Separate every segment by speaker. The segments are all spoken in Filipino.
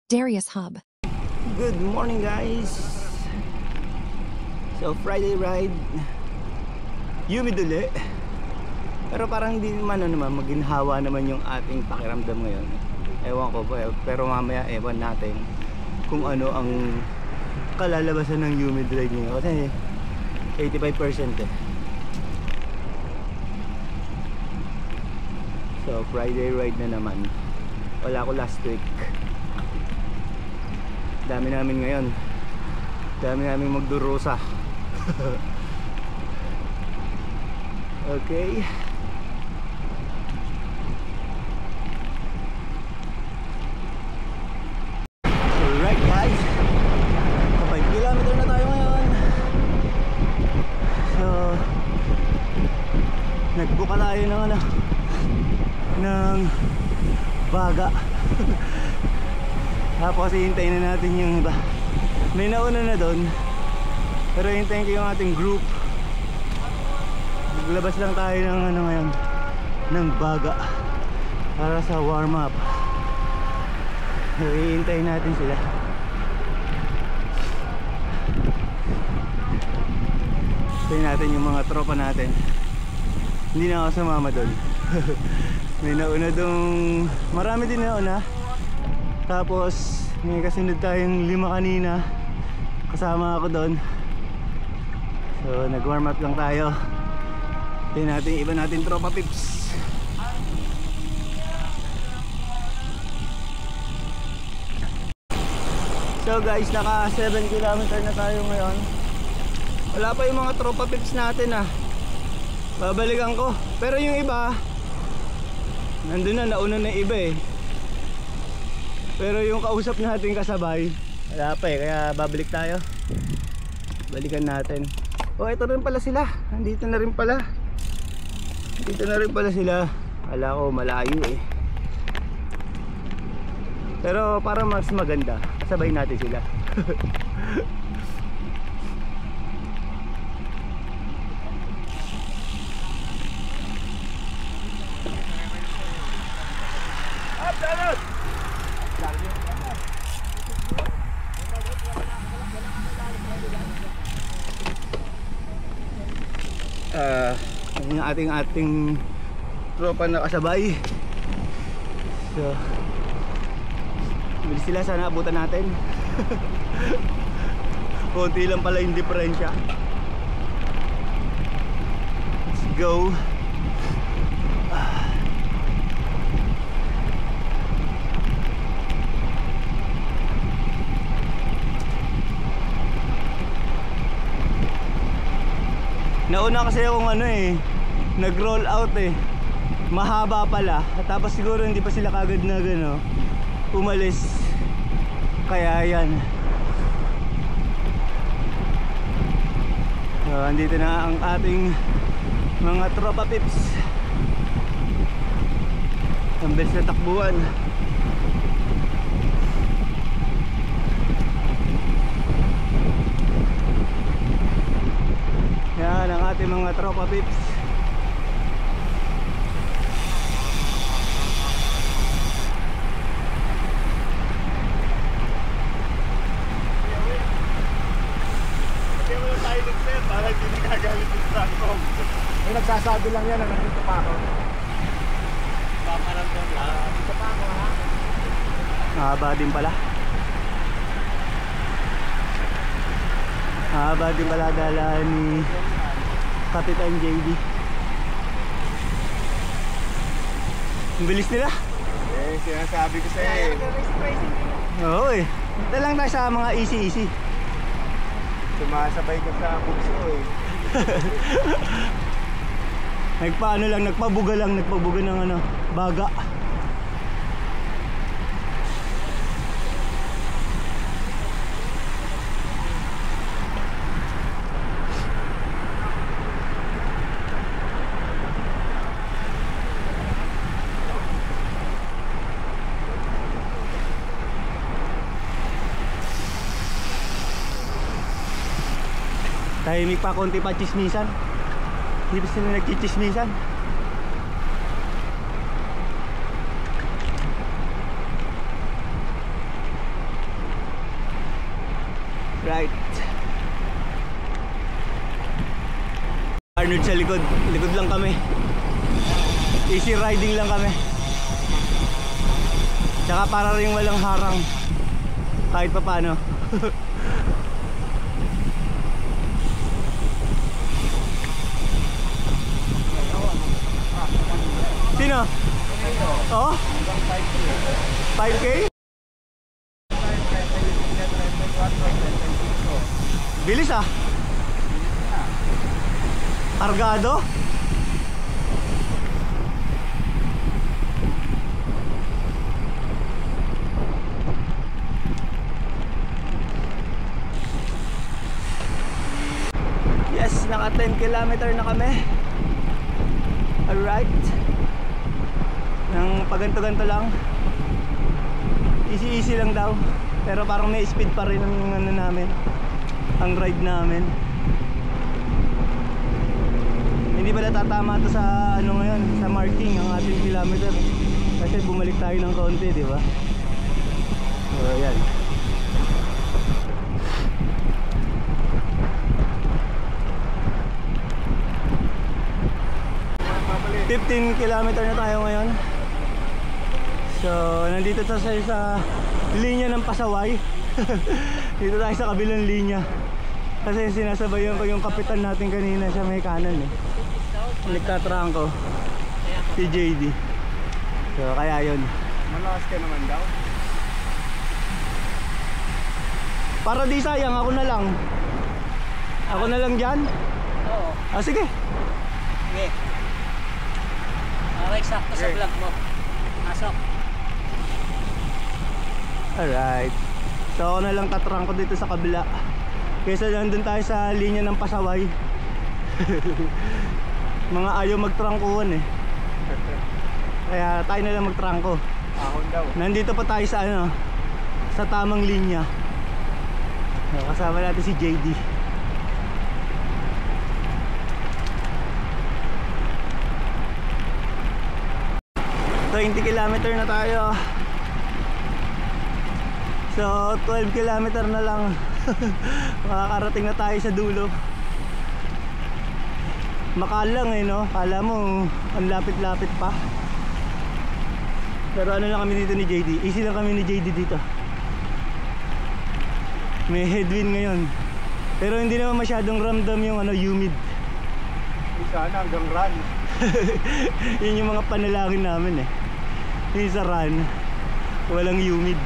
Speaker 1: Darius Hub.
Speaker 2: Good morning guys. So Friday ride, humid uli. Pero parang hindi naman maginhawa naman yung ating pakiramdam ngayon. Ewan ko po, pero mamaya ewan natin kung ano ang kalalabasan ng humid ride niyo. Kasi 85% eh. So Friday ride na naman. Wala ko last week. Dami namin ngayon. Dami namin magdurusa. Okay. Alright guys, 5 kilometer na tayo ngayon. So nagbuka tayo ng baga. Tapos hihintayin na natin yung iba. May nauna na doon, pero hintayin ko yung ating group. Maglabas lang tayo ng ngayon, ng baga para sa warm up. Hihintayin natin sila. Hintayin natin yung mga tropa natin. Hindi na ako sumama doon. May nauna doon, marami din nauna. Tapos may kasunod tayong 5 kanina, kasama ako doon. So nag warm up lang tayo. Tingnan natin iba natin tropa pips. So guys, naka 7 kilometer na tayo ngayon. Wala pa yung mga tropa pips natin ah. Babalikan ko. Pero yung iba nandun na, nauna na iba eh. Pero yung kausap natin kasabay, wala pa eh, kaya babalik tayo. Balikan natin. Oh, ito rin pala sila. Nandito na rin pala. Dito na rin pala sila. Wala ko, malayo eh. Pero para mas maganda, kasabay natin sila. Yung ating tropa na kasabay. So bilis sila, sana abutan natin. Konti lang pala yung diferensya. Let's go. Nauna kasi akong nag-roll out eh. Mahaba pala. Tapos siguro hindi pa sila kagad na umalis. Kaya yan. So, andito na ang ating mga tropa pips. Ang bilis na takbuhan. Yan ang ating mga tropa pips. Kaya wala tayo nag-set para hindi nagagamit yung platform.
Speaker 3: May nagsasabi lang yan na nandito pa ako.
Speaker 2: Paparamdam lang.
Speaker 3: Dito pa ako ha.
Speaker 2: Mahaba din pala. Mahaba din pala dala ni Kapitan JD. Ang bilis nila.
Speaker 3: Eh, sinasabi ko sa'yo eh.
Speaker 2: Oo eh. Ito lang tayo sa mga easy.
Speaker 3: Sumasabay ka sa bukso eh.
Speaker 2: Nagpabuga ng baga. Tahimik pa, konti pa chismisan. Hindi pa sila nagchichismisan. Right. Arnold sa likod. Likod lang kami. Easy riding lang kami. Tsaka para rin walang harang. Kahit pa paano. Sino? Oh? 5K? Bilis ah. Kargado? Yes, naka 10 kilometer na kami. Alright. Nang paganto-ganto lang. Easy lang daw. Pero parang may speed pa rin ang ano namin, ang ride namin. Hindi pala tatama to sa ano ngayon, sa marking ang ating kilometer. Kasi bumalik tayo ng kaunti, di ba? So, ayan. 15 kilometer na tayo ngayon. So, nandito tayo sa linya ng Pasaway. Dito tayo sa kabilang linya. Kasi sinasabayan ko yung kapitan natin kanina, siya may kanan eh. Nagtatrangko si JD. So, kaya yun.
Speaker 3: Malakas ka naman daw.
Speaker 2: Para di sayang, ako na lang. Ako na lang dyan?
Speaker 1: Oo.
Speaker 2: Ah, sige.
Speaker 1: Okay. Okay, sakto sa vlog mo. Pasok.
Speaker 2: Alright. So ako na lang tatrangko dito sa kabila. Kaysa nandun tayo sa linya ng Pasaway. Mga ayaw magtrangkuhan eh. Kaya tayo na lang magtrangko.
Speaker 3: Ahon daw.
Speaker 2: Nandito pa tayo sa ano, sa tamang linya. So, kasama natin si JD. So 20 kilometer na tayo. So 12 kilometer na lang. Makakarating na tayo sa dulo. Makalang eh no. Kala mo ang lapit-lapit pa. Pero ano lang kami dito ni JD. Easy lang kami ni JD dito. May headwind ngayon. Pero hindi naman masyadong ramdam yung ano, humid.
Speaker 3: Sana hanggang run.
Speaker 2: Yun yung mga panalangin namin eh. Yung sa run, walang humid.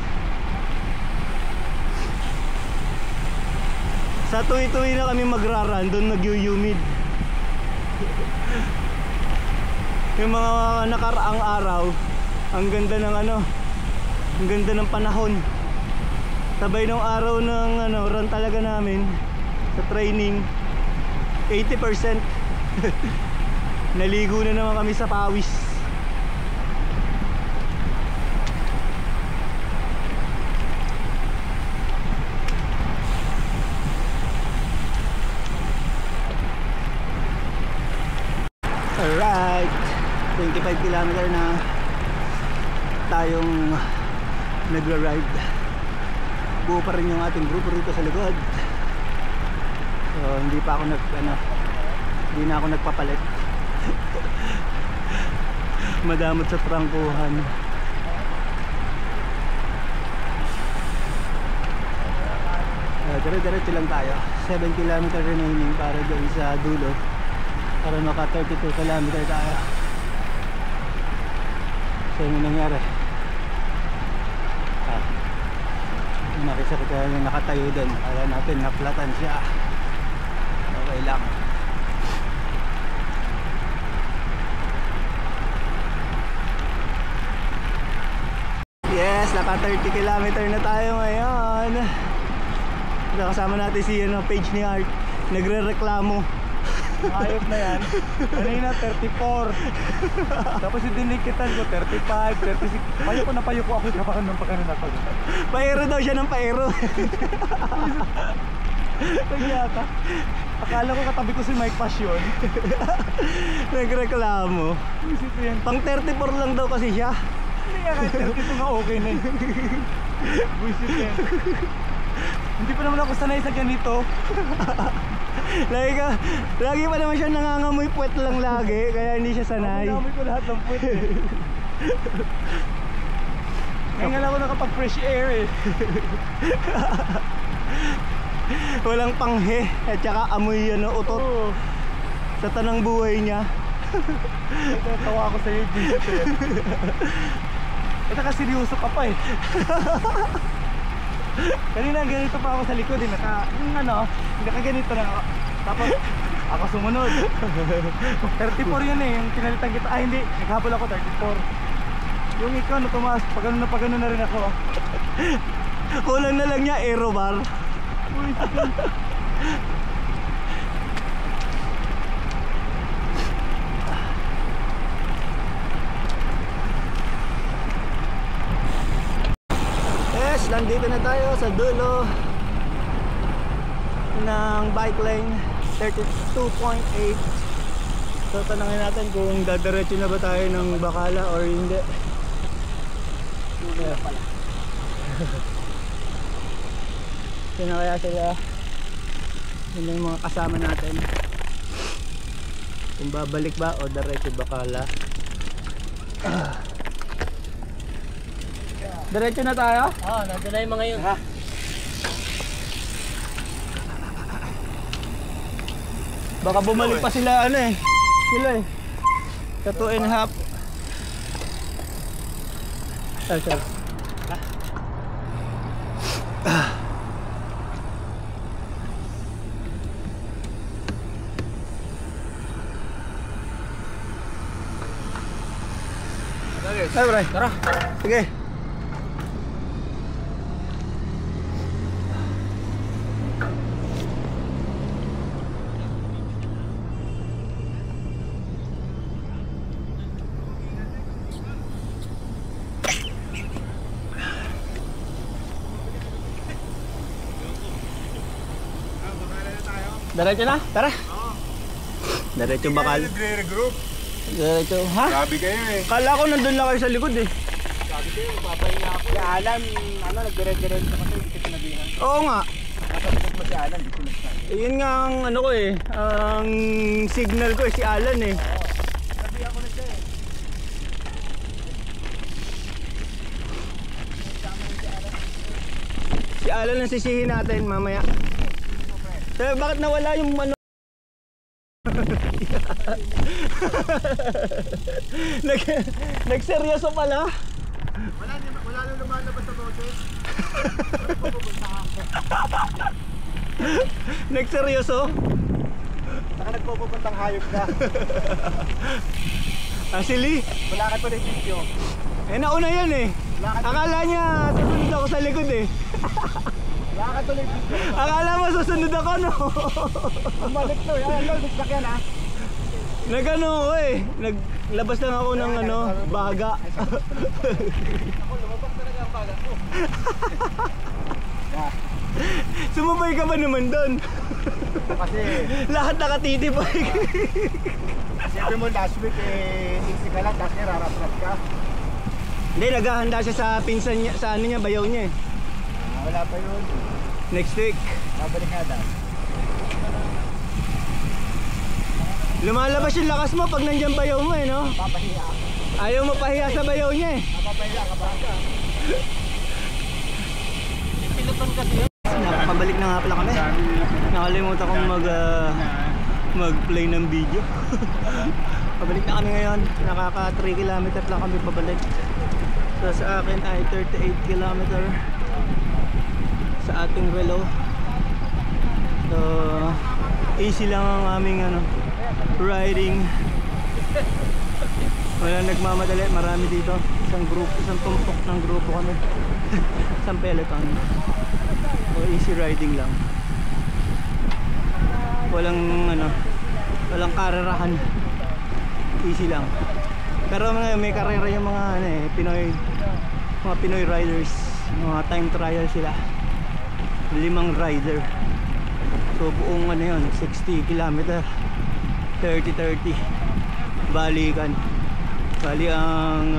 Speaker 2: Sa tuwi-tuwi na kami magra-run, doon nag-humid. Yung mga nakaraang araw, ang ganda ng ano, ang ganda ng panahon. Sabay nung araw ng ano, run talaga namin sa training, 80%. Naligo na naman kami sa pawis. Alright, 25 kilometer na tayong nagra-ride. Buo pa rin yung ating grupo rito sa likod. So hindi pa ako hindi na ako nagpapalit. Madamot sa trangkuhan. Dire-diretso lang tayo. 7 kilometer remaining para doon sa dulo, para maka 32 kilometer tayo. So yung nangyari, nakisarap tayo yung nakatayo doon. Akala natin naplatan siya. Okay lang. Yes, naka 30 kilometer na tayo ngayon. Kasama natin si page ni Art. Nagre-reklamo.
Speaker 3: Ayop na yan. Kanina 34. Tapos idinikitan ko 35, 36. Payo ko ako kapag ng pagkano na to.
Speaker 2: Paero daw siya ng paero.
Speaker 3: Nagyata. Akala ko katabi ko si Mike Passion.
Speaker 2: Nagreklamo.
Speaker 3: Isip ko yan.
Speaker 2: Pang 34 lang daw kasi siya.
Speaker 3: Hindi nga kahit 32 nga okay na yun. Buisit yan. Hindi pa naman ako sanay sa ganito.
Speaker 2: Lagi pa naman siya nangangamoy puwet lang lagi, kaya hindi siya sanay.
Speaker 3: Namoy ko lahat ng puwet eh. Ngayon nga lang ako nakapag fresh air eh.
Speaker 2: Walang panghe at saka amoy utot
Speaker 3: Oo.
Speaker 2: sa tanang buhay niya.
Speaker 3: Tawa ako sa'yo, Jisoo. Eh, nakaseryoso ka pa eh. Kanina ganito pa ako sa likod eh. Nakaganito na ako. Tapos ako sumunod. 34 yun eh, yung pinalitan kita. Ah hindi, naghabol ako 34. Yung ikaw na tumaas, pagano na rin ako.
Speaker 2: Kulang na lang niya aero bar.
Speaker 3: Uy,
Speaker 2: Yes, nandito na tayo sa dulo ng bike lane 32.8. So tanongin natin kung dadiretso na ba tayo ng Bacala or hindi.
Speaker 1: Tuloy pala.
Speaker 2: Sino kaya sila? Yun yung mga kasama natin. Kung babalik ba o diretso Bacala. Diretso na tayo?
Speaker 1: Oo, nandun na yung mga yun.
Speaker 2: Baka bumalik pa sila sila sa 2.5. Sir. Ay, bro.
Speaker 1: Tara.
Speaker 2: Sige. Diretso na? Tara. Diretso Bacala.
Speaker 3: nagre-regroup.
Speaker 2: Diretso. Ha?
Speaker 3: Grabe kayo eh.
Speaker 2: Kala ko nandun lang kayo sa likod eh.
Speaker 3: Sabi kayo, papahinga ako. Si Alan, nagdire-diretso kasi hindi ko sinabihan.
Speaker 2: Oo nga.
Speaker 3: Nakapagod mo si Alan, hindi ko nagsabi.
Speaker 2: Yun nga ang ko eh. Ang signal ko eh si Alan eh.
Speaker 3: Sabi ako na siya eh.
Speaker 2: Si Alan ang sisihin natin mamaya. So, bakit nawala yung Nagseryoso pala.
Speaker 3: Wala na lumalabas sa boses.
Speaker 2: Nagseryoso?
Speaker 3: Saka nagpupuntang hayop ka.
Speaker 2: Actually,
Speaker 3: Wala ka pa rin video.
Speaker 2: nauna yan eh. Akala niya susunod ako sa likod eh.
Speaker 3: Wala ka tuloy video.
Speaker 2: Akala mo susunod ako no.
Speaker 3: Bumalik to. Ayan, disakyan ha.
Speaker 2: Nagano ako eh. Naglabas lang ako ng baga.
Speaker 3: Ako, lumabas talaga ang baga ko.
Speaker 2: Sumabay ka ba naman doon?
Speaker 3: Kasi,
Speaker 2: Lahat nakatitipay.
Speaker 3: siyempre mo last week easy ka lang, tapos niya rarap-rap ka.
Speaker 2: Hindi, naghahanda siya sa pinsan niya, sa niya, bayaw niya eh.
Speaker 3: Wala pa yun.
Speaker 2: Next week.
Speaker 3: Babalik nga daw.
Speaker 2: Lumalabas yung lakas mo pag nandiyan bayaw mo eh, no?
Speaker 3: Papahiya.
Speaker 2: Ayaw mo pahiya sa bayaw niya eh.
Speaker 3: Papahiya ka ba?
Speaker 1: Piloton kasi yun.
Speaker 2: Nakapabalik na nga pala kami. Nakalimutan kong mag-play ng video. Pabalik na kami ngayon. Nakaka 3 kilometer lang kami pabalik. So sa akin ay 38 kilometer sa ating relo. So easy lang ang aming riding. Wala nagmamadali, marami dito. Isang tumpok ng grupo kami. Isang peloton. So easy riding lang. Walang karerahan. Easy lang. Pero may karera yung mga Pinoy riders. Mga time trial sila. 5 rider. So buong 60 kilometer. 30-30 balikan. Bali ang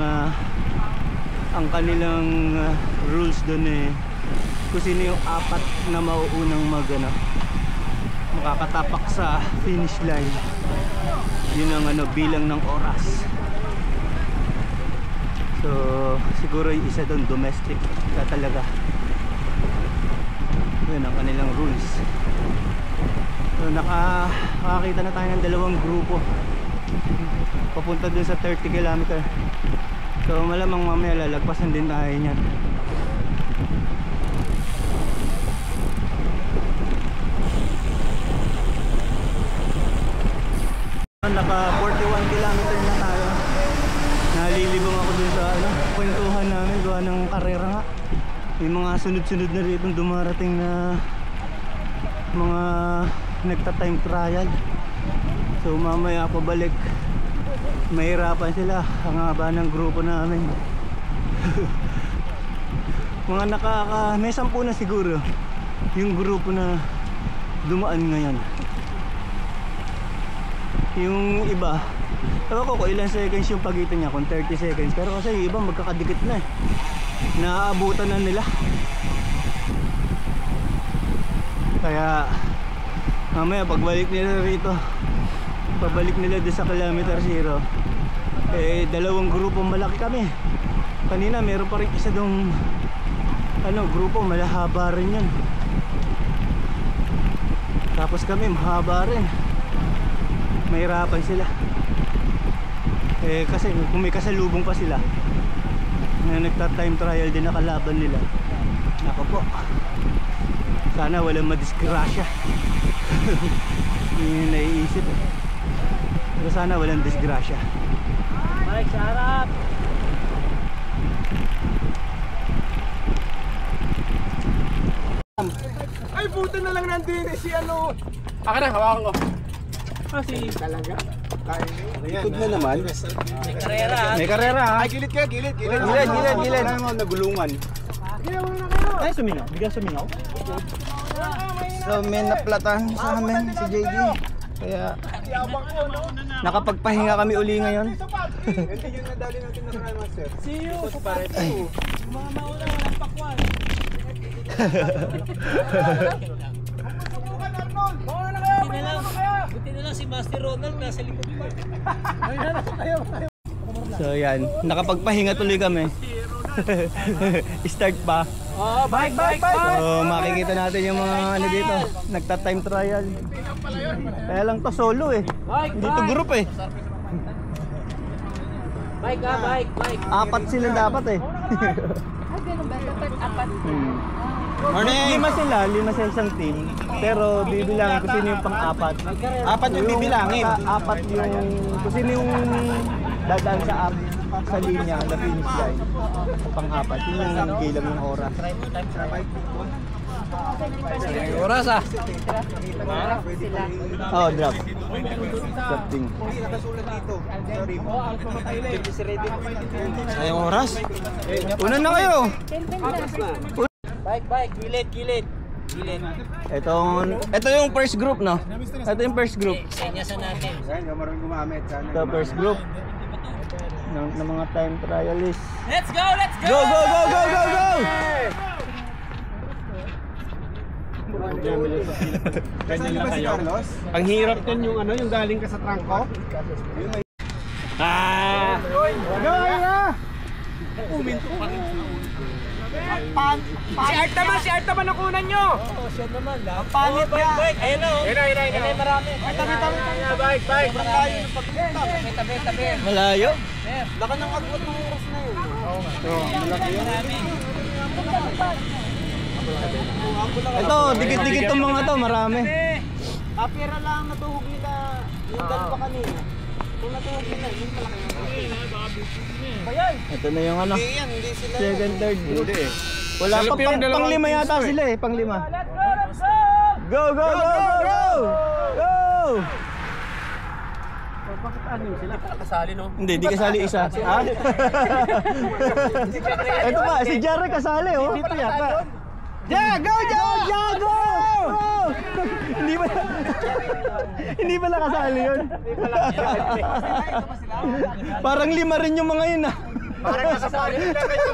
Speaker 2: kanilang rules doon kung sino yung apat na mauunang makakatapak sa finish line. Yun ang bilang ng oras. So siguro yung isa doon domestic ka talaga. Yun ang kanilang rules. So nakakita na tayo ng dalawang grupo papunta dun sa 30 km. So malamang mamaya lalagpasan din tayo niyan. Naka 41 km na tayo. Nalilibang ako dun sa kwentuhan namin gawa ng karera nga. May mga sunod-sunod na rito dumarating na mga nagta-time trial. So mamaya pabalik mahirapan sila. Ang haba ng grupo namin. Mga may 10 na siguro yung grupo na dumaan ngayon. Yung iba ewan ko kung ilang seconds yung pagitan niya, kung 30 seconds. Pero kasi yung iba magkakadikit na eh. Naaabutan na nila. Kaya mamaya pagbalik nila rito, pabalik nila doon sa kilometer 0, eh dalawang grupo malaki kami. Kanina meron pa rin isa doong grupo malahaba rin yun. Tapos kami mahaba rin. Mahirapan sila. Eh kasi kung may kasalubong pa sila na nagta-time trial din na kalaban nila, nako po, sana walang madisgrasya. Yun yung naiisip eh. Pero sana walang disgrasya.
Speaker 1: Mike, sa harap!
Speaker 3: Ay, puta na lang nandun si
Speaker 1: Aka na, hawakan ko.
Speaker 3: Talaga?
Speaker 2: Ikot na naman.
Speaker 1: May karera ha.
Speaker 2: May karera ha.
Speaker 3: Ay, gilid ka, gilid.
Speaker 2: Gilid.
Speaker 3: Wala mo nagulungan.
Speaker 2: Ay, sumingaw. Bigla sumingaw. So may naplatan sa amin si JD. Kaya nakapagpahinga kami uli ngayon.
Speaker 3: Hindi yung nadali natin na Crime Master.
Speaker 1: See you sa pareto. Mga mauna walang pakwan. Buti na lang si Master Ronald nasa likod pa.
Speaker 2: So yan, nakapagpahinga tuloy kami. Start pa.
Speaker 1: Oh, bike!
Speaker 2: So makikita natin yung mga dito, nagta-time trial. Kaya lang to solo eh. Hindi to group eh.
Speaker 1: Bike ha, bike.
Speaker 2: 4 sila dapat eh.
Speaker 4: Ganun ba? Dapat 4.
Speaker 2: Lima sila sa isang team. Pero bibilangin kung sino yung pang-4.
Speaker 3: 4 yung bibilangin.
Speaker 2: 4 yung kung sino yung dadaan sa linya, the finish line. Pang-4. Yun yung bilang yung oras.
Speaker 1: Oras ah.
Speaker 2: Oh, drop. Drafting.
Speaker 3: Sayang oras.
Speaker 2: Una na kayo.
Speaker 1: Bike, gilid.
Speaker 2: Ito yung first group, no? Ito yung first group.
Speaker 1: Senyasan natin.
Speaker 3: Sayang, marunong gumamit.
Speaker 2: Ito first group ng mga time trialists.
Speaker 1: Let's go!
Speaker 2: Go!
Speaker 3: Ganyan lang kayo.
Speaker 5: Ang hirap din yung yung galing ka sa trangko.
Speaker 3: Si Art naman ang kunan nyo!
Speaker 1: Oo, siya naman lang.
Speaker 3: Panit ka!
Speaker 1: Bike, ayun o. Ayun ay marami.
Speaker 3: Bike!
Speaker 1: Tabi.
Speaker 2: Malayo.
Speaker 3: Baka nang agwat ng oras na yun.
Speaker 1: Marami.
Speaker 2: Ito, dikit-dikit tong mga to, marami.
Speaker 3: Pera lang natuhog nila yung dalawa kanina. Kung natuhog nila, yun pala kayo.
Speaker 2: Ito na yung
Speaker 3: Hindi sila.
Speaker 2: second, third group. Wala pa, pang-lima yata sila eh, pang-lima. Go!
Speaker 1: Bakit anim sila? Kasali no?
Speaker 2: Hindi, di kasali isa. Ha? Ito pa, si Jerry kasali oh.
Speaker 1: Dito yata.
Speaker 2: Go! Hindi pala kasali yun. Parang 5 rin yung mga yun ah.
Speaker 3: Parang nasa pagin nila kayo.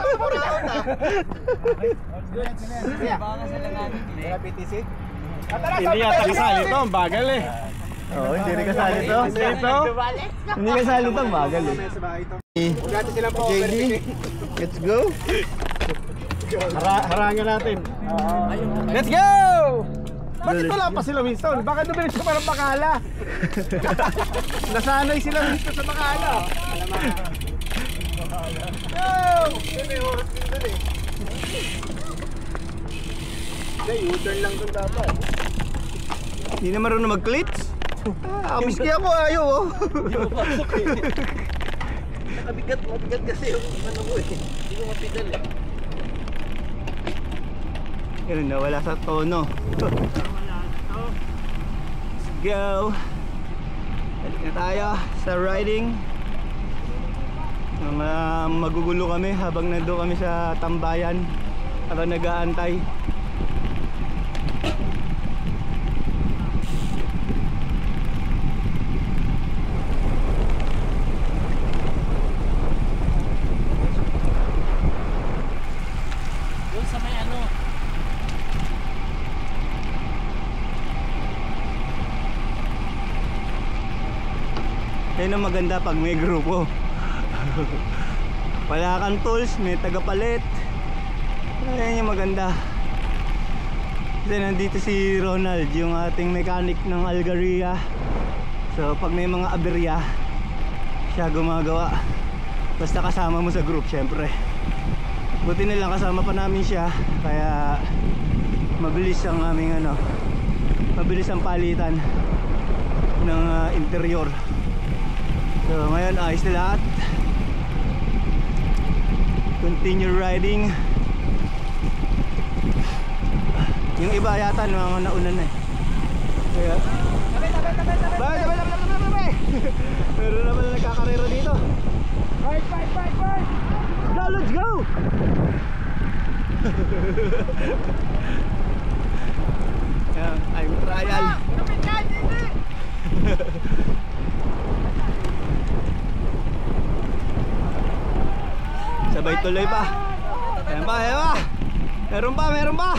Speaker 1: Baka sila natin.
Speaker 3: Kaya PTC?
Speaker 5: Hindi yata kasali to, ang bagal eh.
Speaker 2: Oo, hindi rin kasali to. Hindi kasali to, bagal eh. JD, let's go.
Speaker 5: Harangan natin.
Speaker 2: Let's go!
Speaker 5: Bakit wala pa sila Winston? Baka dumilis ka parang bakala. Nasanay sila Winston sa bakala.
Speaker 3: U-turn lang dun dapat.
Speaker 2: Hindi na marunong mag-clits. Miski ako ayaw oh.
Speaker 3: Hindi mo pasok eh. Mabigat kasi yung ano ko eh. Hindi mo mapidal eh.
Speaker 2: Yun, nawala sa tono. Let's go. Balik na tayo sa riding. Magugulo kami habang nandun kami sa tambayan. Habang nag-aantay.
Speaker 1: Doon sa may ano.
Speaker 2: Yan ang maganda pag may grupo. Wala kang tools, may tagapalit. Yan yung maganda. Kasi nandito si Ronald, yung ating mechanic ng Algaria. So pag may mga aberya, siya gumagawa. Basta kasama mo sa group, syempre. Buti na lang kasama pa namin siya, kaya mabilis ang aming ano, mabilis ang palitan ng interior. So ngayon ayos na lahat. Continue riding. Yung iba yata mga nauna na eh. Kaya Bye! Meron naman na nagkakarera dito. Fight! Go, let's go! Yan, I'm trial. Sabay tuloy pa. Ayan pa, ayan pa. Meron pa.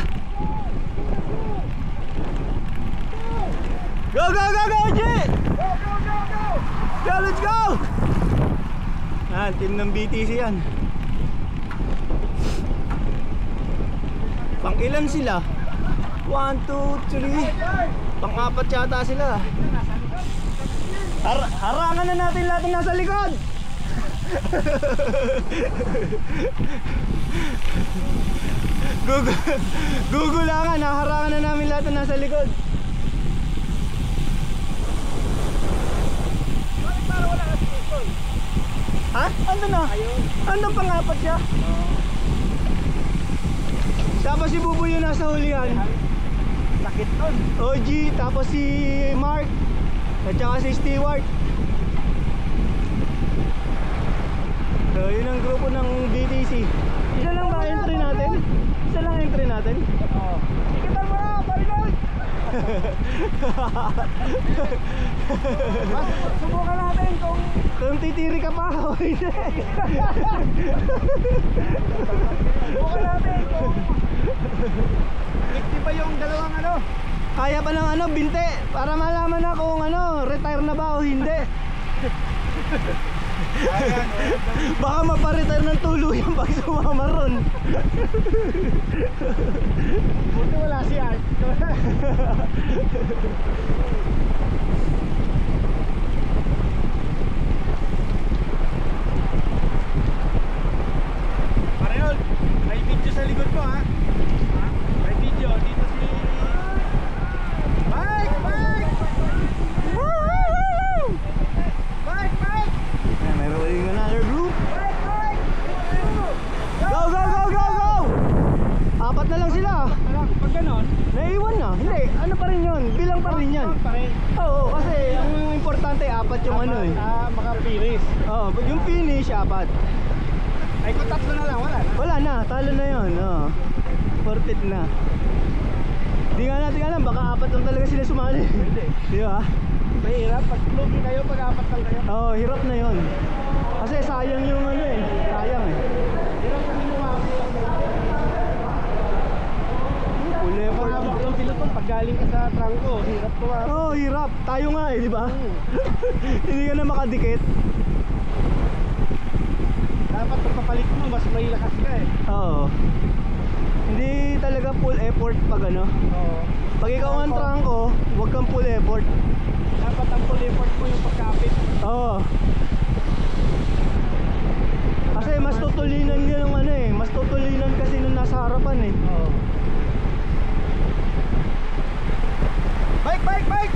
Speaker 2: Go, G! Go, let's go! Yan, team ng BTC yan. Pang ilan sila? 1, 2, 3. Pang-apat yata sila. Harangan na natin lahat ng nasa likod. Gugulangan, harangan na namin lahat ng nasa likod. Ha? Ano na? Andun pang-apat siya? Tapos si Buboy yung nasa hulihan.
Speaker 3: Sakit nun.
Speaker 2: OG, tapos si Mark at saka si Stewart. So yun ang grupo ng BTC. Isa lang ba entry natin? Isa lang entry natin?
Speaker 3: Oo. Ikitan mo na! Parinig! Subukan natin kung
Speaker 2: titiri ka pa o hindi.
Speaker 3: Subukan natin kung ikti ba yung dalawang ano.
Speaker 2: Kaya pa ng ano, binte, para malaman na kung ano, retire na ba o hindi. Baka maparetire ng tuluyan pag sumama ron.
Speaker 3: Buti wala si Art.
Speaker 5: Parehol, may video sa likod ko ha. May video dito si Mike!
Speaker 2: Meron uling another group. Go! Apat na lang sila.
Speaker 5: Pag ganon,
Speaker 2: Naiwan na. Hindi, ano pa rin yun. Bilang pa rin yan. Oo, kasi ang importante apat yung ano eh.
Speaker 5: maka-finish.
Speaker 2: Oo, yung finish apat.
Speaker 5: Ay kung tatlo na lang, wala na.
Speaker 2: Wala na, talo na yun. Oo. Forfeit na. Di nga natin alam, baka apat lang talaga sila sumali.
Speaker 5: Hindi.
Speaker 2: Di ba?
Speaker 5: Mahirap, pag lugi kayo, pag apat lang kayo.
Speaker 2: Oo, hirap na yun. Kasi sayang yung ano eh. Sayang eh.
Speaker 5: Hirap kasi pag galing ka sa trangko, hirap ko nga.
Speaker 2: Oo, hirap. Tayo nga eh, di ba? Hindi ka na makadikit.
Speaker 5: Dapat pagpapalit mo, mas may lakas ka eh.
Speaker 2: Oo. Hindi talaga full effort pag ano.
Speaker 5: Oo.
Speaker 2: Pag ikaw ang trangko, huwag kang full effort.
Speaker 5: Dapat ang full effort mo yung pagkapit.
Speaker 2: Oo. Kasi mas tutulinan yun ng ano eh. Mas tutulinan kasi nung nasa harapan eh.
Speaker 5: Oo. Bike, bike, bike!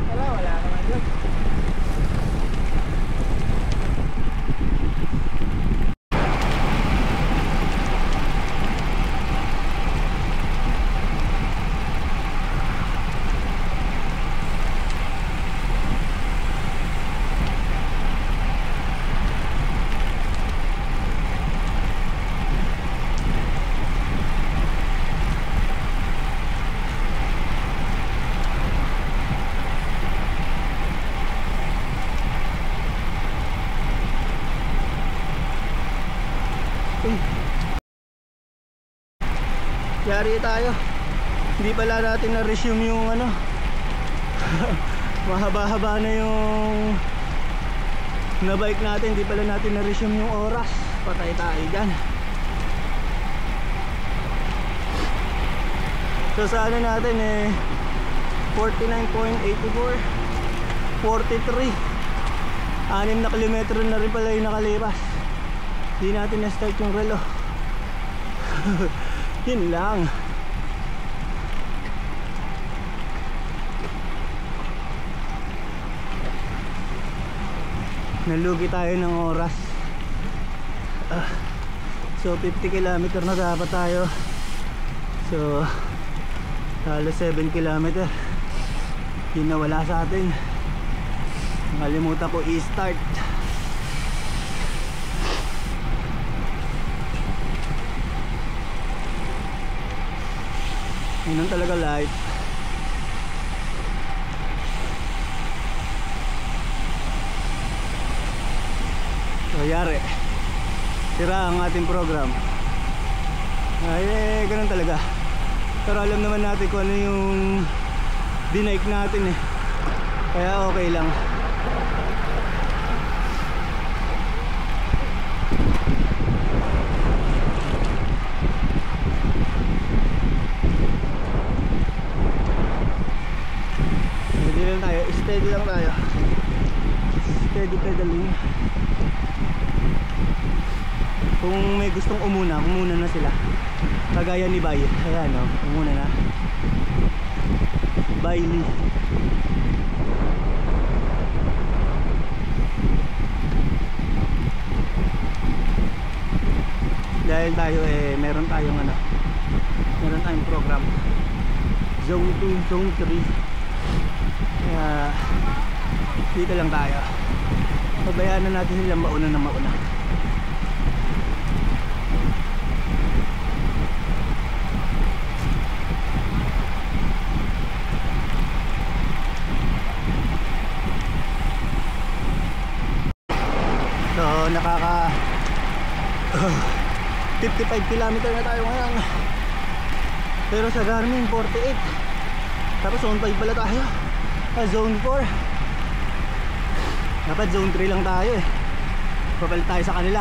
Speaker 5: Wala naman yun.
Speaker 2: Yari tayo. Hindi pala natin na-resume yung ano. Mahaba-haba na yung na bike natin. Hindi pala natin na-resume yung oras. Patay tayo dyan. So sa ano natin eh 49.84 43 6 na kilometro na rin pala yung nakalipas. Hindi natin na-start yung relo. Yun lang. Nalugi tayo ng oras. So 50 km na dapat tayo. So halos 7 km. Yun na wala sa atin. Nakalimutan ko i-start. Yun ang talaga light. So yari, sira ang ating program. Ay ganun talaga. Pero alam naman natin kung ano yung dinike natin eh. Kaya okay lang. Steady lang tayo. Steady pedaling. Kung may gustong umuna na sila. Kagaya ni Bay. Ayan o, umuna na. Bailey. Dahil tayo eh meron tayong ano, meron tayong program. Zone 2, Zone 3. Kaya dito lang tayo. Pabayaan na natin silang mauna na mauna. So nakaka 55 km na tayo ngayon. Pero sa Garmin 48. Tapos zone 5 pala tayo. Zone 4. Dapat zone 3 lang tayo eh. Papalit tayo sa kanila.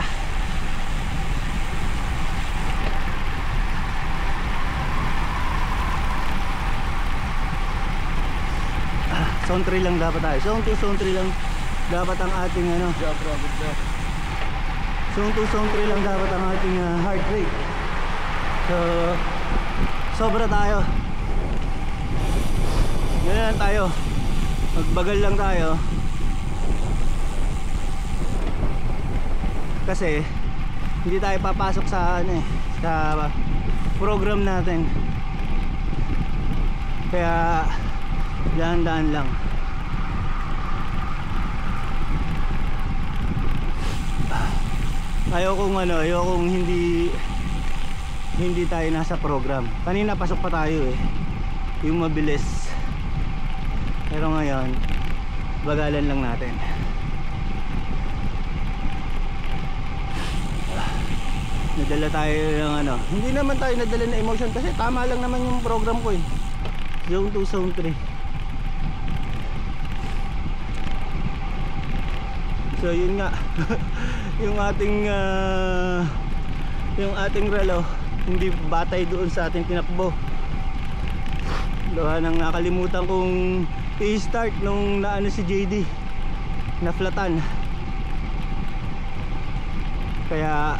Speaker 2: Zone 3 lang dapat tayo. Zone 2, zone 3 lang dapat ang ating ano. Zone 2, zone 3 lang dapat ang ating heart rate. So sobra tayo. Ganyan tayo. Magbagal lang tayo. Kasi hindi tayo papasok sa ano eh, sa program natin. Kaya dahan-dahan lang. Ayokong ano, ayokong hindi tayo nasa program. Kanina pasok pa tayo eh. Yung mabilis. Pero ngayon bagalan lang natin. Nadala tayo ng ano. Hindi naman tayo nadala na emotion kasi tama lang naman yung program ko eh. Zone 2, Zone 3. So yun nga. yung ating relo hindi batay doon sa ating tinakbo. Doon ang nakalimutan kong i-start nung naano si JD na flatan. Kaya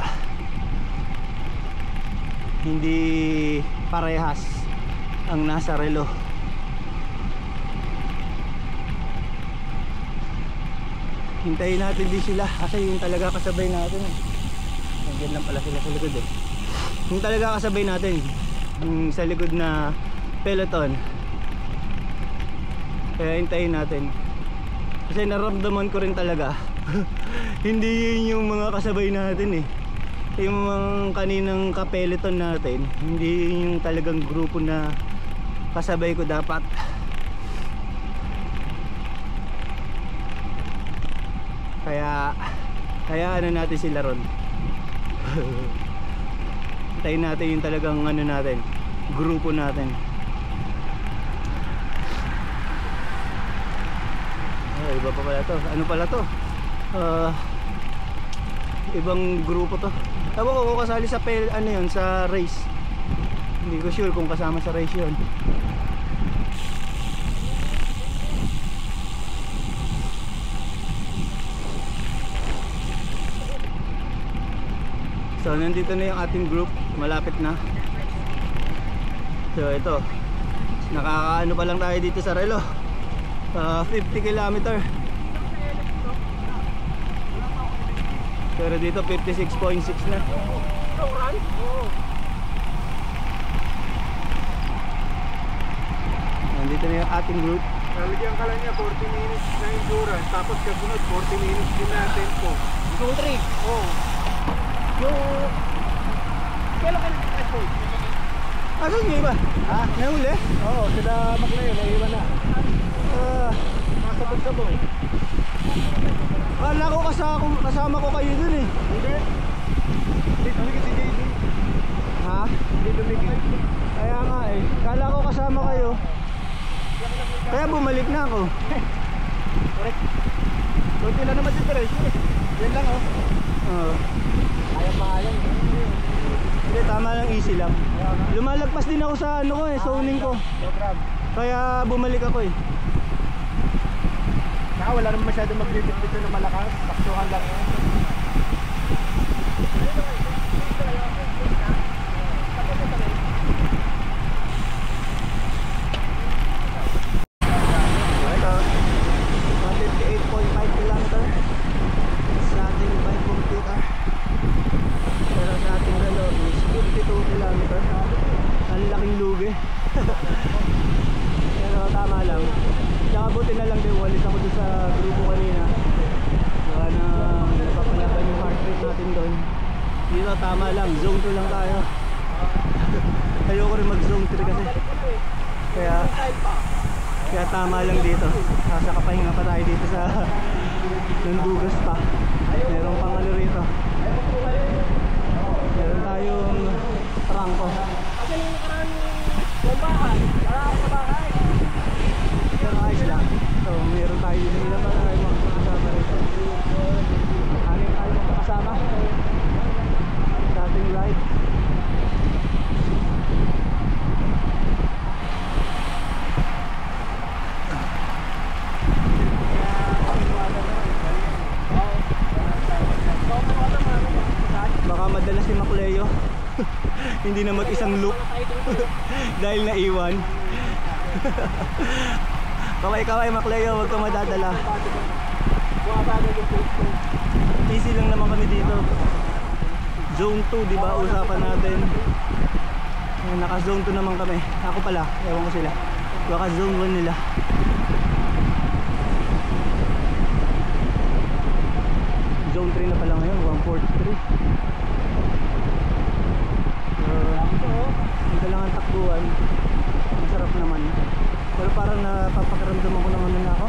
Speaker 2: hindi parehas ang nasa relo. Hintayin natin din sila kasi yung talaga kasabay natin. Nandiyan lang pala sila sa likod eh. Yung talaga kasabay natin yung sa likod na peloton. Kaya hintayin natin. Kasi naramdaman ko rin talaga hindi yun yung mga kasabay natin eh. Yung mga kaninang kapeleton natin, hindi yun yung talagang grupo na kasabay ko dapat. Kaya ano natin sila ron. Hintayin natin yung talagang ano natin, grupo natin. Iba pa pala to. Ano pala to? Ibang grupo to. Ewan ko kung kasali sa ano yun, sa race. Hindi ko sure kung kasama sa race yun. So nandito na yung ating group. Malapit na. So ito, nakakaano pa lang tayo dito sa relo. 50 km. Pero dito 56.6 na. Nandito na yung ating group.
Speaker 5: Lalagyan ka lang niya 40 minutes na endurance, tapos kasunod 40 minutes din na tempo.
Speaker 1: Zone 3.
Speaker 5: Oo.
Speaker 1: Yung... Kailan ka nag-threshold?
Speaker 2: Asan yung iba? Ha? Nahuli?
Speaker 5: Oo, sila Maclayo, naiiwan na. Masabog-sabog.
Speaker 2: Kala ko kasama ko kayo dun eh.
Speaker 5: Hindi. Hindi tumigil si JD.
Speaker 2: Ha?
Speaker 5: Hindi tumigil.
Speaker 2: Kaya nga eh. Kala ko kasama kayo. Kaya bumalik na ako.
Speaker 5: Correct. Kunti lang naman difference. Yan lang oh.
Speaker 2: Oo.
Speaker 5: Ayaw maalam.
Speaker 2: Hindi, tama lang, easy lang. Lumalagpas din ako sa ano ko eh, zoning ko.
Speaker 5: No problem.
Speaker 2: Kaya bumalik ako eh.
Speaker 5: Wala naman masyadong maglipit dito ng malakas. Taksuhan lang yun.
Speaker 2: Ito, 158.5 km sa ating bike computer. Pero sa ating relo is 52 km. Ang laking lugi. Pero tama lang. Tsaka buti na lang din, walis ako doon sa grupo kanina. Saka na napapalaban yung heart rate natin doon. Dito tama lang, zone 2 lang tayo. Ayoko rin mag zone 3 kasi. Kaya tama lang dito. Sa kapahinga pa tayo dito sa Nandugas pa. Meron pang ano rito. Meron tayong trangko. Pero ayos lang. So meron tayo dito. Ilan pa tayo makakasama rito. Anin tayo makakasama sa ating ride. Baka madala si Maclayo. Hindi na mag-isang loop dahil naiwan. Kaway Maclayo, huwag ka madadala. Easy lang naman kami dito. Zone 2, di ba? Usapan natin. Naka zone 2 naman kami. Ako pala, ewan ko sila. Baka zone 1 nila. Zone 3 na pala ngayon, 143. Ito lang ang takbuhan. Masarap naman. Pero parang napapakiramdaman ko naman na ako.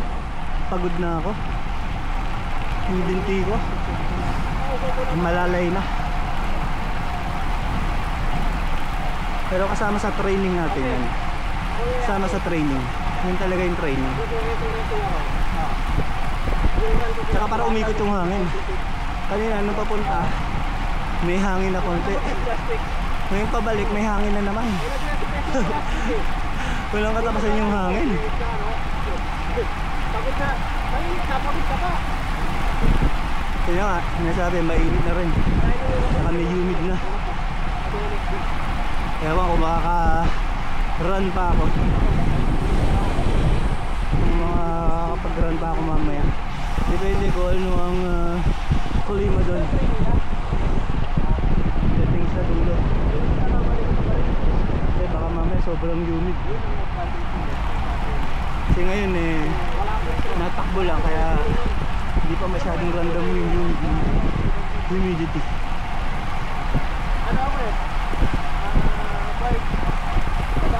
Speaker 2: Pagod na ako. Yung binti ko malalay na. Pero kasama sa training natin yun. Kasama sa training. Yun talaga yung training. Tsaka para umikot yung hangin. Kanina nung papunta, may hangin na konti. Ngayon pabalik, may hangin na naman. Walang katapasan yung hangin.
Speaker 1: Pagod na. Pagod ka pa.
Speaker 2: Kaya nga, sinasabi, mainit na rin. Saka may humid na. Ewan ko, makaka-run pa ako. Kung makakapag-run pa ako mamaya. Depende ko ano ang klima doon. Dating sa dulo. Kasi baka mamaya sobrang humid. Kasi ngayon natakbo lang kaya hindi pa masyadong random yung humidity.
Speaker 1: Ano ako eh? Ay,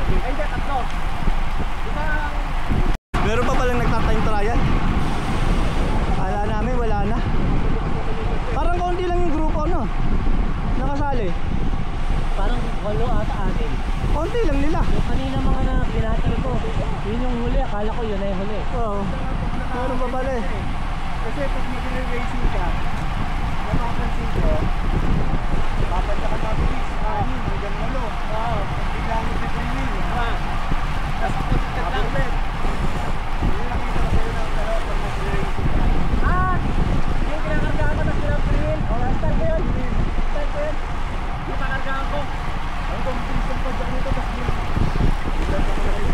Speaker 1: hindi, tatlo.
Speaker 2: Meron pa palang nagta-time trial. Kala namin wala na. Parang konti lang yung grupo no? Nakasali.
Speaker 3: Parang walo ata atin.
Speaker 2: Konti lang nila.
Speaker 3: Yung kanina mga na binatay ko, yun yung huli. Akala ko yun ay huli.
Speaker 2: Oo. Meron pa pala eh.
Speaker 1: Kasi pag mag-racing ka, napapansin ko, papunta ka na bilis, kanin, hanggang malo. Biglang mo sa green. Tapos ako sa tatlampet. Hindi nakita ko sa'yo ng dalawa pag mag-racing ka. Yung kinakargaan ko, tapos pinag-green. Start ko yun. Start ko yun. Yung pakargaan ko. Ang kumpilis yung pagdak nito, tapos green. Biglang ko sa green.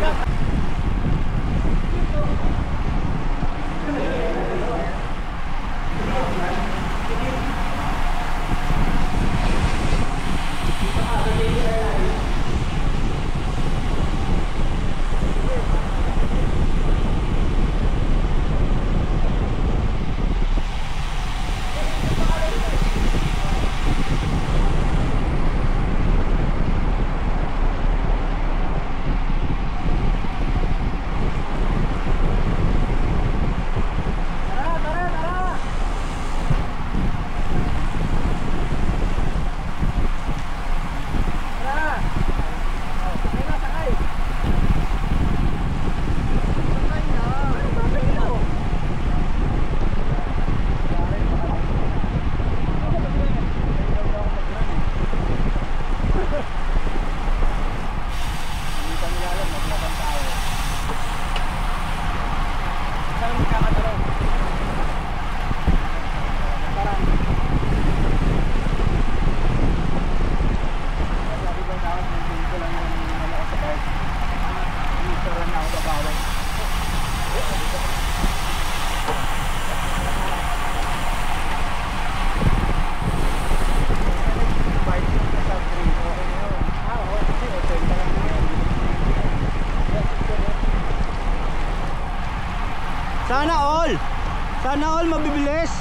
Speaker 2: Sana all mabibilis.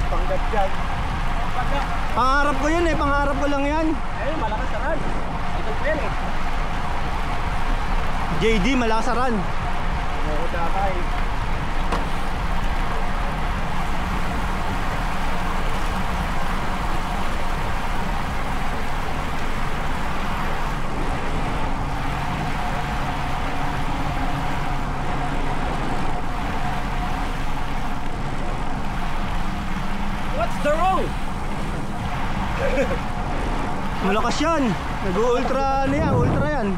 Speaker 1: Panggap dyan.
Speaker 2: Pangarap ko yun pangarap ko lang yan.
Speaker 1: Ayun, malakas na run. Ito pa yan eh.
Speaker 2: JD, malakas na run.
Speaker 1: Oo, dakay.
Speaker 2: Malakas yan. Nag-ultra na yan, ultra yan.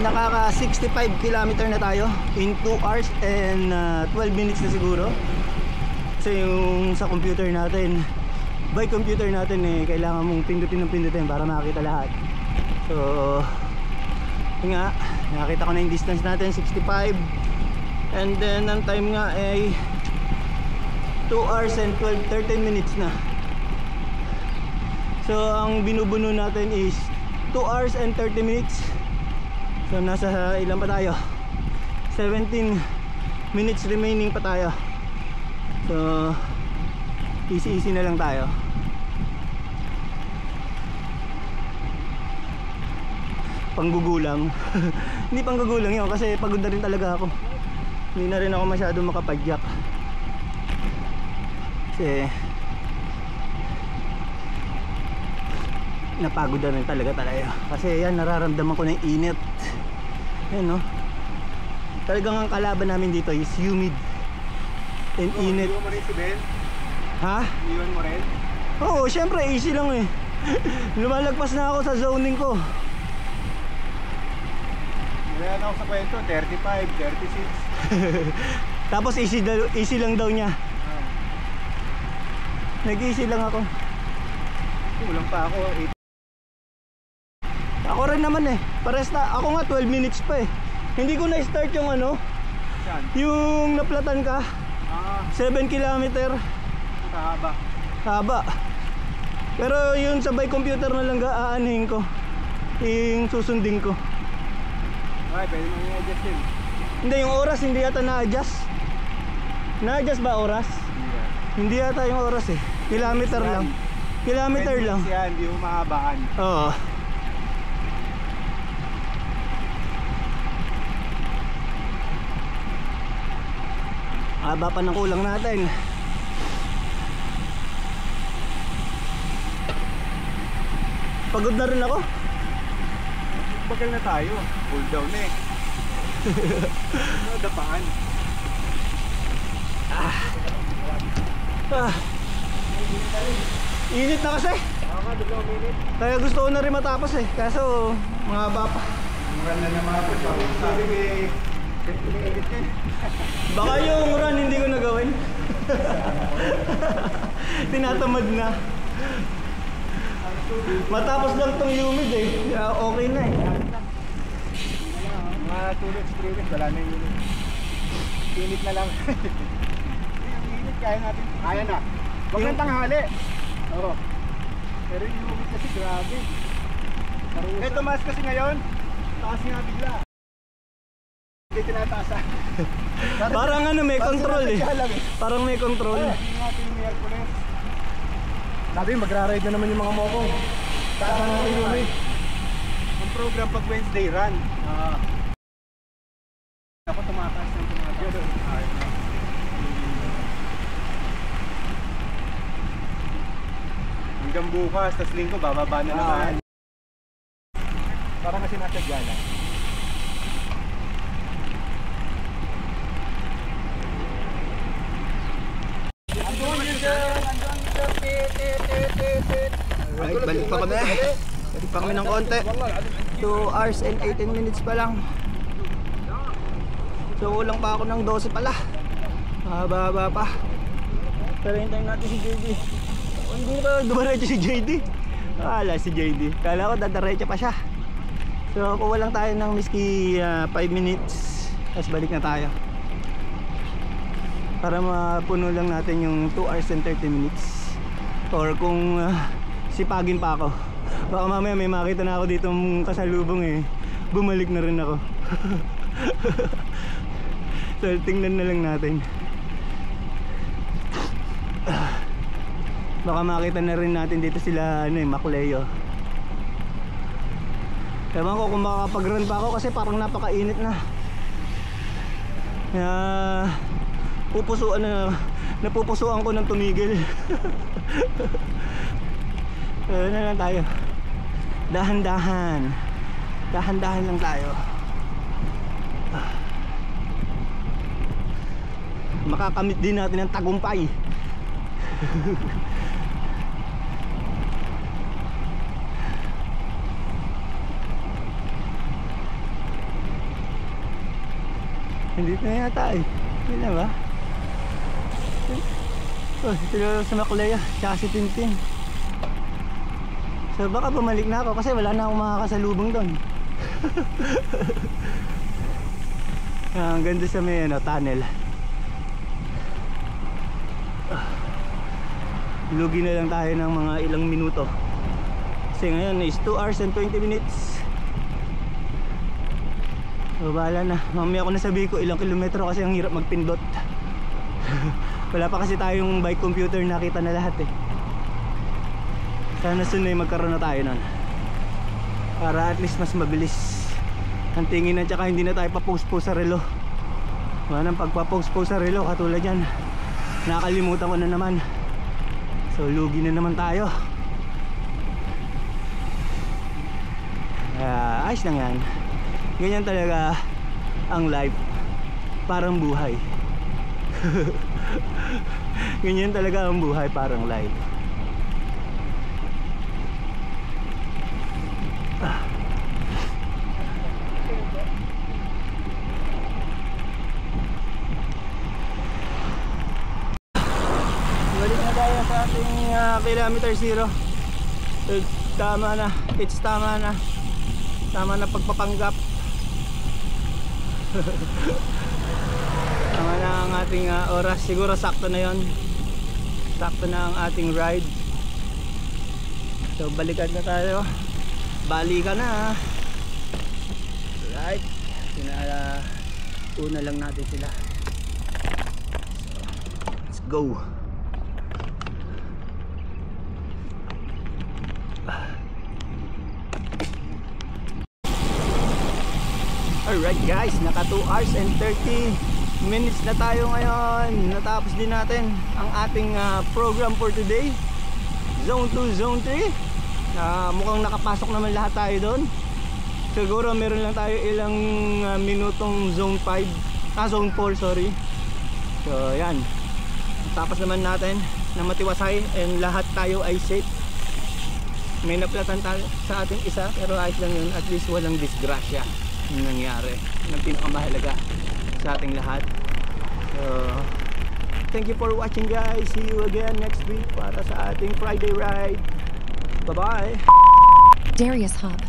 Speaker 2: Nakaka 65 kilometer na tayo in 2 hours and 12 minutes na siguro. Kasi yung sa computer natin, by computer natin kailangan mong pindutin ng pindutin para makita lahat. So yun nga, nakita ko na yung distance natin, 65. And then ang time nga ay 2 hours and 13 minutes na. So ang binubuno natin is 2 hours and 30 minutes. So nasa ilan pa tayo? 17 minutes remaining pa tayo. So easy na lang tayo. panggugulang. Hindi panggugulang yun kasi pagod na rin talaga ako. Hindi na rin ako masyado makapadyak. Kasi napagod na rin talaga. Kasi yan, nararamdaman ko na yung init. Ayan no. Talagang ang kalaban namin dito is humid and init.
Speaker 1: Iwan mo rin si Ben?
Speaker 2: Ha?
Speaker 1: Iwan mo rin?
Speaker 2: Oo, syempre easy lang eh. Lumalagpas na ako sa zoning ko.
Speaker 1: Wala na ako sa kwento, 35, 36.
Speaker 2: Tapos easy lang daw niya. Nag-easy lang ako.
Speaker 1: Kulang pa ako, 8.
Speaker 2: Ako rin naman eh. Pares na. Ako nga 12 minutes pa eh. Hindi ko na-start yung ano,
Speaker 1: Saan?
Speaker 2: yung naplatan ka. 7 kilometer.
Speaker 1: Kahaba.
Speaker 2: Haba. Pero yun sa by computer na lang aanhin ko. Yung susundin ko.
Speaker 1: Ay, pwede mo i-adjust din.
Speaker 2: Hindi, yung oras hindi yata na-adjust. Na-adjust ba oras? Hindi yata yung oras eh. Kilometer lang. Kilometer lang.
Speaker 1: Yan, hindi mo mahabaan.
Speaker 2: Oo. Haba pa ng kulang natin. Pagod na rin ako.
Speaker 1: Bagal na tayo. Cool down eh. Dapaan.
Speaker 2: Init na kasi. Kaya gusto ko na rin matapos eh. Kaso mahaba pa.
Speaker 1: Mura na naman ako. Sabi eh. Edit ka.
Speaker 2: Baka yung run hindi ko nagawin. Tinatamad na. Matapos lang tong humid eh. Okay na eh.
Speaker 1: Mga 2 weeks, 3 weeks, wala na yung unit. Unit na lang. Yung unit, kaya natin. Kaya na. Huwag ng tanghali. Oo. Pero yung unit kasi grabe. Eh, tumaas kasi ngayon. Taas nga bigla. Hindi tinataasan.
Speaker 2: Parang ano may control eh. Parang may control.
Speaker 1: Hindi natin yung Hercules. Sabi, magra-ride na naman yung mga mokong. Taas na natin yung unit. Ang program pag Wednesday run. Ako tumataas ng tumataas. Hanggang bukas, tas linggo, bababa na naman. Parang kasi nasa gala.
Speaker 2: Alright, balik pa kami. Balik pa kami ng konti. 2 hours and 18 minutes pa lang. So kulang pa ako ng 12 pala. Haba-haba pa. Pero hintayin natin si JD. Hindi ba dumaretso si JD? Wala si JD. Kala ko dadaretso pa siya. So kuha lang tayo ng miski 5 minutes. Tapos balik na tayo. Para mapuno lang natin yung 2 hours and 30 minutes. Or kung sipagin pa ako. Baka mamaya may makita na ako dito kasalubong eh. Bumalik na rin ako. So tingnan na lang natin. Baka makita na rin natin dito sila Macleo. Ewan ko kung makakapag-run pa ako kasi parang napakainit na. Napupusuan ko ng tumigil. Ano na lang tayo. Dahan-dahan. Dahan-dahan lang tayo. Makakamit din natin ang tagumpay. Hindi na yata eh. Hindi na ba? Oh, sila sa Macleo, tsaka si Tintin. So baka bumalik na ako kasi wala na akong makakasalubong doon. Ang ganda sa may tunnel. Lugi na lang tayo ng mga ilang minuto. Kasi ngayon is 2 hours and 20 minutes. So bahala na. Mamaya ko nasabihin ko ilang kilometro kasi ang hirap magpindot. Wala pa kasi tayong bike computer, nakita na lahat eh. Sana soon ay magkaroon na tayo nun. para at least mas mabilis ang tingin at saka hindi na tayo pa-post-post sa relo. Wala nang pagpa-post-post sa relo katulad yan, nakalimutan ko na naman, so lugi na naman tayo. Ayos lang yan, ganyan talaga ang life, parang buhay. Ganyan talaga ang buhay, parang life. Balik na tayo sa ating kilometer zero. Tama na, it's tama na. Tama na pagpapanggap. Tama na ang ating oras. Siguro sakto na yon. Sakto na ang ating ride. So balikan na tayo. Balikan na. Right. Una lang natin sila. So, let's go. Alright guys, naka 2 hours and 30 minutes na tayo ngayon. Natapos din natin ang ating program for today. Zone 2, Zone 3. Mukhang nakapasok naman lahat tayo doon. Siguro meron lang tayo ilang minutong Zone 5, Zone 4 sorry. So yan, tapos naman natin na matiwasay and lahat tayo ay safe. May naplatan tayo sa ating isa pero ayos lang yun, at least walang disgrasya yung nangyari, ng pinakamahalaga sa ating lahat. So thank you for watching guys. See you again next week para sa ating Friday ride. Bye bye.
Speaker 6: Darius Hub.